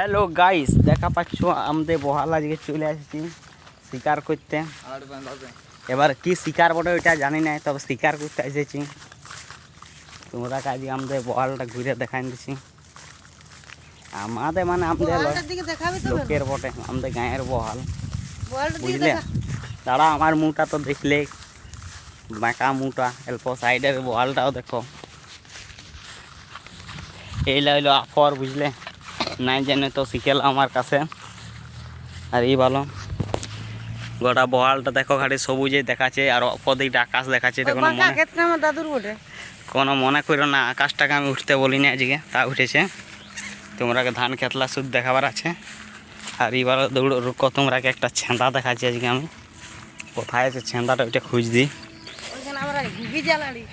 Hello guys, দেখা পাচ্ছ আমাদের বহাল আজকে চলে আসছি শিকার করতে। এবার কি শিকার বটে ওইটা জানি না, তবে শিকার করতে এসেছি। তোমরা কাজে আমাদের বহালটা ঘুরে দেখাই দিচ্ছি। আমাদের মানে আমাদের লোকের বটে, আমাদের গাঁয়ের বহাল, বুঝলে। দাঁড়া, আমার মুটা তো দেখলে বাঁকা মুটা, অল্প সাইডের বহালটাও দেখো। এই লাইলো আফর, বুঝলে, নাই জানে তো শিখেলাম আমার কাছে। আর এই ভালো গোটা বহালটা দেখো, খালি সবুজে দেখাচ্ছে আর অপদিকটা আকাশ দেখাচ্ছে। এটা কোনো মনে করো না, আকাশটাকে আমি উঠতে বলিনি আজকে, তা উঠেছে। তোমরাকে ধান খেতলা শুধু দেখাবার আছে। আর এইবার দৌড় রুকো, তোমরাকে একটা ছেঁদা দেখাচ্ছি আজকে আমি। কোথায় আছে ছেঁদাটা, ওইটা খুঁজ দিই।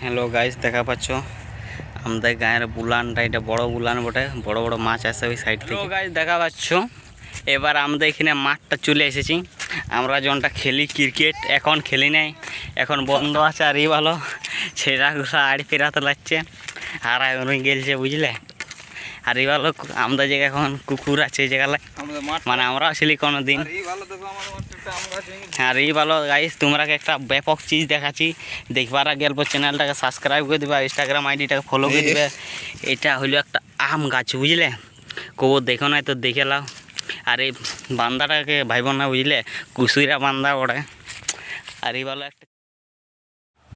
হ্যালো গাইস, দেখা পাচ্ছ আমাদের গাঁয়ের বুলানটা, এটা বড় বুলান বটে, বড় বড় মাছ আসে ওই সাইড থেকে। গাইস দেখা পাচ্ছ, এবার আমাদের এখানে মাঠটা চলে এসেছি। আমরা যখনটা খেলি ক্রিকেট, এখন খেলি নাই, এখন বন্ধ আছে। আর এই ভালো ছেঁড়া ঘুষা আড়ি ফেরাতে লাগছে, আর গেলছে, বুঝলে। আর এই ভালো আমাদের জায়গায় এখন কুকুর আছে এই জায়গায়, মানে আমরা আসলি কোনো দিন। আর এই ভালো গাইস, তোমরাকে একটা ব্যাপক চিজ দেখাচ্ছি। দেখবার আগে অল্প চ্যানেলটাকে সাবস্ক্রাইব করে দেবে, ইনস্টাগ্রাম আইডিটাকে ফলো করে দেবে। এটা হলো একটা আম গাছ, বুঝলে। কবো দেখো নাই তো দেখে লাও। আর এই বান্দাটাকে ভাইব না, বুঝলে, কুসুইরা বান্দা ওড়ে। আর এই ভালো একটা